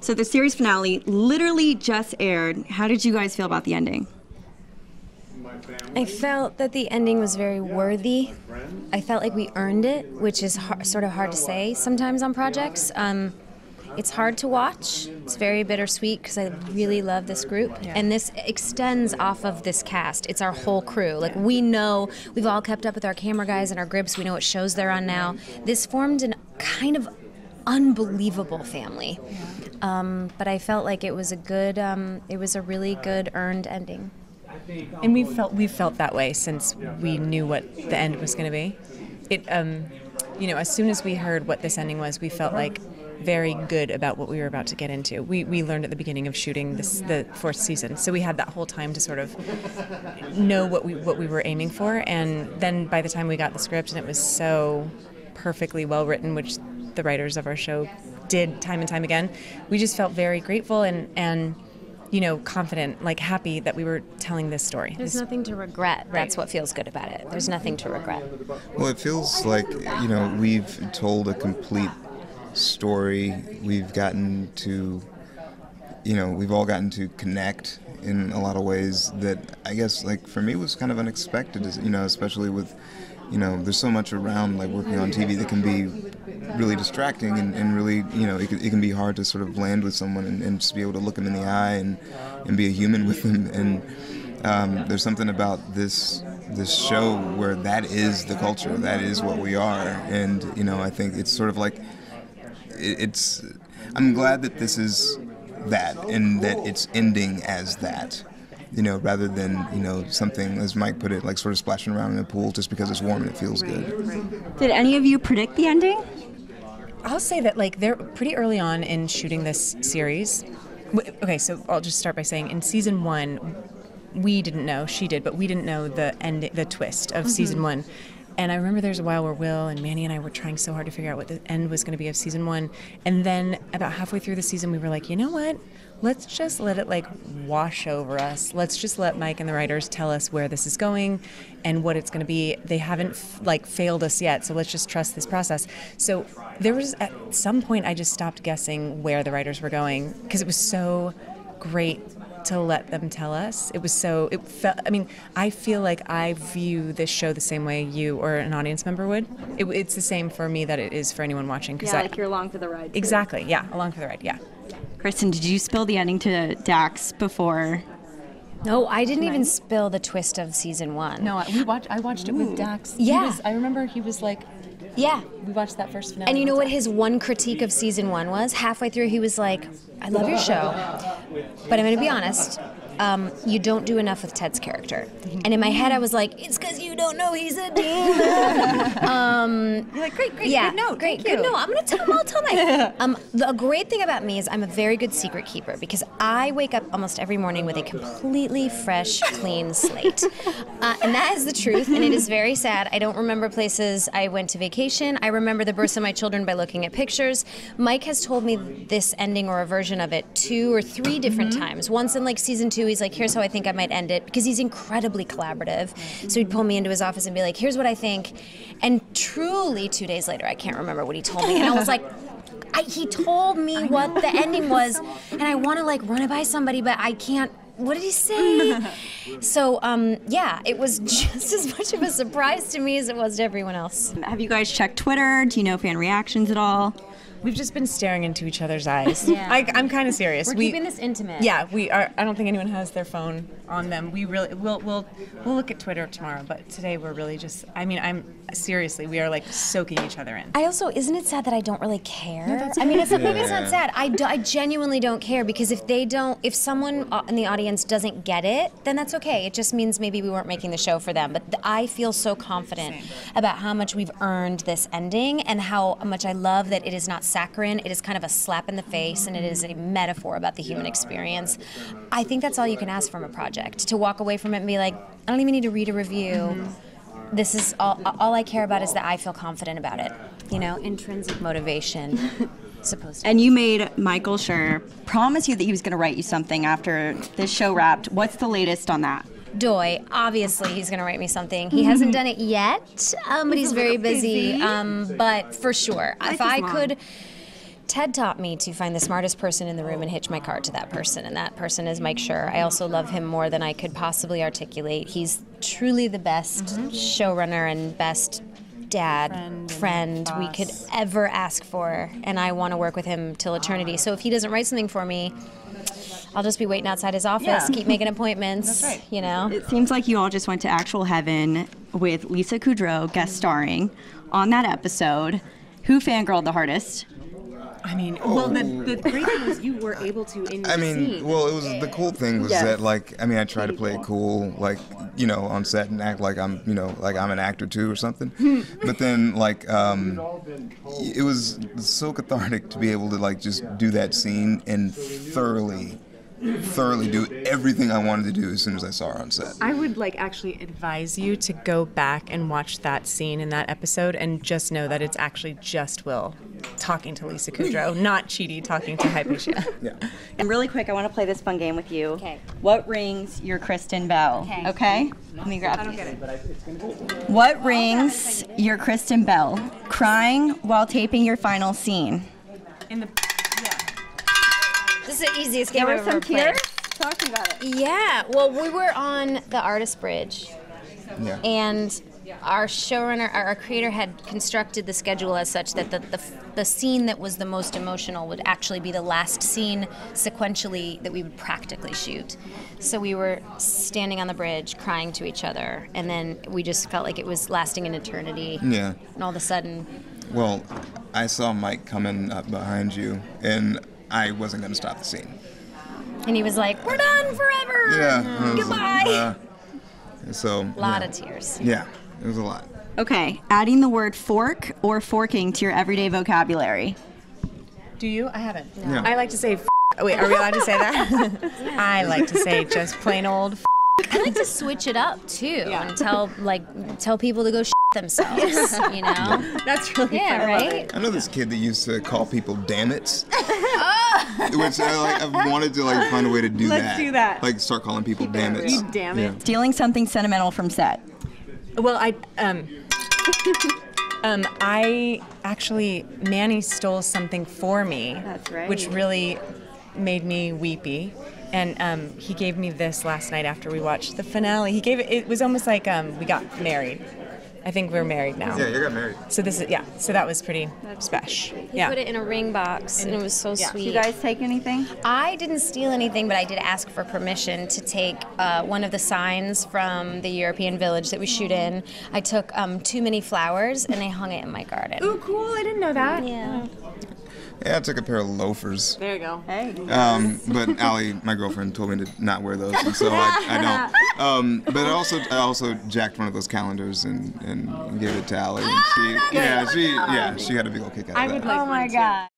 So the series finale literally just aired. How did you guys feel about the ending? I felt that the ending was very worthy. I felt like we earned it, which is sort of hard to say sometimes on projects. It's hard to watch. It's very bittersweet because I really love this group. Yeah. And this extends off of this cast. It's our whole crew. Like, we know, we've all kept up with our camera guys and our grips. We know what shows they're on now. This formed an kind of unbelievable family. But I felt like it was a really good earned ending. And we've felt that way since we knew what the end was going to be. It, as soon as we heard what this ending was, we felt like very good about what we were about to get into. We learned at the beginning of shooting the 4th season, so we had that whole time to sort of know what we were aiming for. And then by the time we got the script and it was so perfectly well written, which the writers of our show did time and time again, we just felt very grateful and confident, like happy that we were telling this story. There's nothing to regret. That's what feels good about it. There's nothing to regret. Well, it feels like, we've told a complete story. We've gotten to, we've all gotten to connect in a lot of ways that I guess, like, for me was kind of unexpected, especially with, there's so much around, like, working on TV that can be really distracting and really, it can be hard to sort of land with someone and just be able to look them in the eye and be a human with them. And there's something about this show where that is the culture, that is what we are. And, I think it's sort of like, I'm glad that this is that and that it's ending as that. Rather than, something, as Mike put it, like sort of splashing around in a pool just because it's warm and it feels good. Did any of you predict the ending? I'll say that, like, they're pretty early on in shooting this series. Okay, so I'll just start by saying in season 1, we didn't know, she did, but we didn't know the twist of season 1. And I remember there was a while where Will and Manny and I were trying so hard to figure out what the end was going to be of season 1. And then about halfway through the season, we were like, you know what? Let's just let it, like, wash over us. Let's just let Mike and the writers tell us where this is going and what it's going to be. They haven't, failed us yet, so let's just trust this process. So there was, at some point, I just stopped guessing where the writers were going because it was so great to let them tell us. I feel like I view this show the same way you or an audience member would. It's the same for me that it is for anyone watching. Like you're along for the ride. Too. Exactly, yeah, along for the ride, yeah. Kristen, did you spill the ending to Dax before? No, I didn't even spill the twist of season 1. No, I watched it with Dax. Yeah. I remember he was like, yeah. We watched that first finale. And you know what his one critique of season 1 was? Halfway through, he was like, I love your show, but I'm going to be honest, you don't do enough with Ted's character. And in my head, I was like, it's because you don't know he's a demon. You're like, great, yeah, good note. Great, good note. I'm going to tell him all tonight. The great thing about me is I'm a very good secret keeper because I wake up almost every morning with a completely fresh, clean slate. And that is the truth, and it is very sad. I don't remember places I went to vacation. I remember the births of my children by looking at pictures. Mike has told me this ending or a version of it 2 or 3 different times. Once in, like, season 2, he's like, here's how I think I might end it, because he's incredibly collaborative. So he'd pull me into his office and be like, here's what I think. And truly 2 days later, I can't remember what he told me. And I was like, he told me what the ending was, and I want to, like, run it by somebody, but I can't. What did he say? So, it was just as much of a surprise to me as it was to everyone else. Have you guys checked Twitter? Do you know fan reactions at all? We've just been staring into each other's eyes. Yeah. I'm kind of serious. We're keeping this intimate. Yeah, we are. I don't think anyone has their phone on them. We'll look at Twitter tomorrow, but today we're really just. We are, like, soaking each other in. Isn't it sad that I don't really care? No, that's maybe it's not sad. I genuinely don't care, because if someone in the audience doesn't get it, then that's okay. It just means maybe we weren't making the show for them. But I feel so confident about how much we've earned this ending and how much I love that it is not saccharine. It is kind of a slap in the face, and it is a metaphor about the human experience. I think that's all you can ask from a project, to walk away from it and be like, I don't even need to read a review. This is all I care about is that I feel confident about it. Intrinsic motivation. Supposed to. And you made Michael Schur promise you that he was going to write you something after this show wrapped. What's the latest on that? Doy, obviously he's going to write me something. He hasn't done it yet, but he's very busy. But for sure, if I could Ted taught me to find the smartest person in the room and hitch my card to that person, and that person is Mike Schur. I also love him more than I could possibly articulate. He's truly the best showrunner and best dad, friend we could ever ask for, and I want to work with him till eternity. So if he doesn't write something for me, I'll just be waiting outside his office, keep making appointments, you know? It seems like you all just went to actual heaven with Lisa Kudrow guest starring on that episode. Who fangirled the hardest? I mean, well, the great thing was you were able to in your scene. Well, it was the cool thing was that, like, I mean, I tried to play it cool, like, you know, on set and act like I'm, you know, like I'm an actor too or something. But then, like, it was so cathartic to be able to, like, just do that scene and thoroughly do everything I wanted to do as soon as I saw her on set. I would like actually advise you to go back and watch that scene in that episode and just know that it's actually just Will talking to Lisa Kudrow, not Chidi talking to Hypatia. Yeah. And really quick, I want to play this fun game with you. Okay. What rings your Kristen bell? Okay. Let me grab these. What rings your Kristen bell? Crying while taping your final scene. In the This is the easiest game I've ever played. tears? Talk to me about it. Yeah, well, we were on the Artist Bridge, Yeah. and our showrunner, our creator had constructed the schedule as such that the scene that was the most emotional would actually be the last scene sequentially that we would practically shoot. So we were standing on the bridge crying to each other, and then we just felt like it was lasting an eternity. Yeah. And all of a sudden, Well, I saw Mike coming up behind you, and I wasn't going to stop the scene. and he was like, "We're done forever. Yeah. Goodbye." So. A lot of tears. Yeah, it was a lot. Okay, adding the word fork or forking to your everyday vocabulary. Do you? I haven't. No. I like to say oh, wait, are we allowed to say that? I like to say just plain old I like to switch it up too and tell people to go themselves. You know? That's really Yeah, fun. right? I know this kid that used to call people damn it's. Which I've wanted to like find a way to do that. Let's do that. Like start calling people damn it's. You damn it. Yeah. Stealing something sentimental from set. Well, I actually, Manny stole something for me. That's right. Which really made me weepy. And he gave me this last night after we watched the finale. He gave it was almost like we got married. I think we're married now. Yeah, you got married. So so that was pretty special. He put it in a ring box, and it was so sweet. You guys take anything? I didn't steal anything, but I did ask for permission to take one of the signs from the European village that we shoot in. I took too many flowers, and I hung it in my garden. Ooh, cool. I didn't know that. Yeah. Yeah, I took a pair of loafers. There you go. Hey. But Allie, my girlfriend, told me to not wear those, and so I don't. But I also jacked one of those calendars and gave it to Allie. And she had a big old kick out of that. I would like Oh my God.